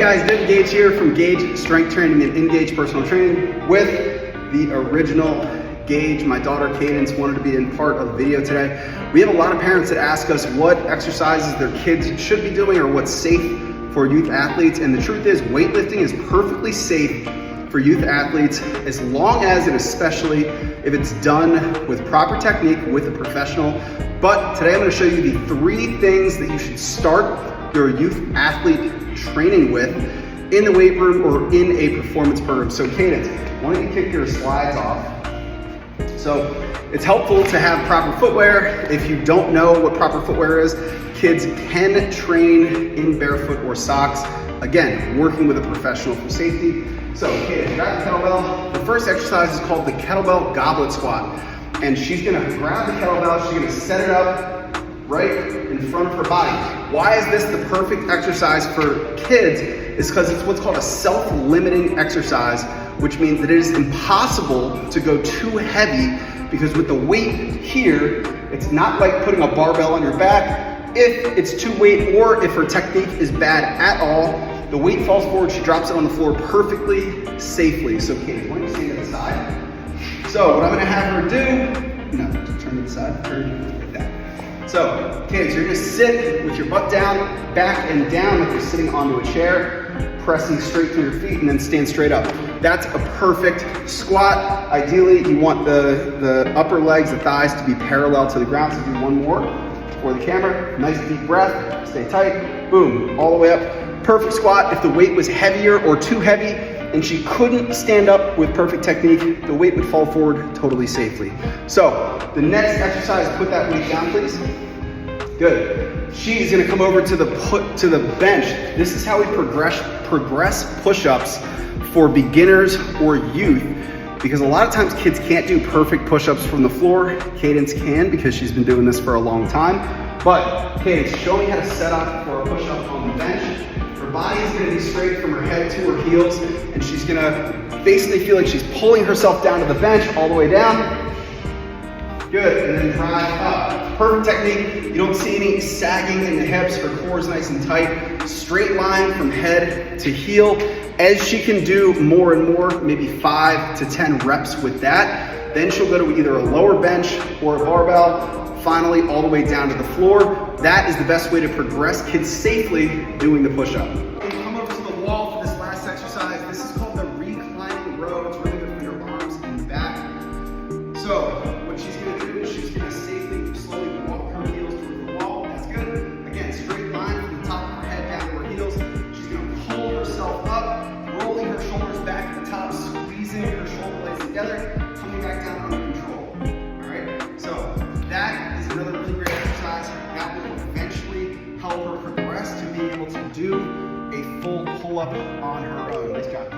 Hey guys, Nick Gage here from Gage Strength Training and Engage Personal Training with the original Gage. My daughter Cadence wanted to be in part of the video today. We have a lot of parents that ask us what exercises their kids should be doing or what's safe for youth athletes, and the truth is weightlifting is perfectly safe for youth athletes as long as, and especially if it's done with proper technique with a professional. But today I'm going to show you the 3 things that you should start your youth athlete training with in the weight room or in a performance program. So Cadence, why don't you kick your slides off? So it's helpful to have proper footwear. If you don't know what proper footwear is, kids can train in barefoot or socks. Again, working with a professional for safety. So Cadence, grab the kettlebell. The first exercise is called the kettlebell goblet squat. And she's gonna grab the kettlebell, she's gonna set it up right in front of her body. Why is this the perfect exercise for kids? It's because it's what's called a self-limiting exercise, which means that it is impossible to go too heavy, because with the weight here, it's not like putting a barbell on your back. If it's too weight or if her technique is bad at all, the weight falls forward, she drops it on the floor perfectly, safely. So Katie, why don't you stand to the side? So what I'm gonna have her do, turn to the side, turn like that. So, okay, so you're gonna sit with your butt down, back and down like you're sitting onto a chair, pressing straight through your feet, and then stand straight up. That's a perfect squat. Ideally, you want the upper legs, the thighs to be parallel to the ground. So do one more for the camera. Nice deep breath, stay tight, boom, all the way up. Perfect squat. If the weight was heavier or too heavy and she couldn't stand up with perfect technique, the weight would fall forward totally safely. So the next exercise, put that weight down, please. Good. She's gonna come over to the bench. This is how we progress push-ups for beginners or youth, because a lot of times kids can't do perfect push-ups from the floor. Cadence can, because she's been doing this for a long time. But Cadence, show me how to set up for a push-up on the bench. Her body is gonna be straight from her head to her heels, and she's gonna basically feel like she's pulling herself down to the bench all the way down. Good, and then drive up. Perfect technique. You don't see any sagging in the hips. Her core is nice and tight. Straight line from head to heel. As she can do more and more, maybe 5 to 10 reps with that, then she'll go to either a lower bench or a barbell, finally all the way down to the floor. That is the best way to progress kids safely doing the push-up. Come over to the wall for this last exercise. This is called the reclining row. It's really good for your arms and back. So what she's gonna do is she's gonna safely, slowly walk her heels through the wall. That's good. Again, straight line from the top of her head down to her heels. She's gonna pull herself up, rolling her shoulders back to the top, squeezing her shoulder blades together, coming back down under control. All right, so that is another really great exercise. That will eventually help her progress to be able to do a full pull-up on her own. Nice job.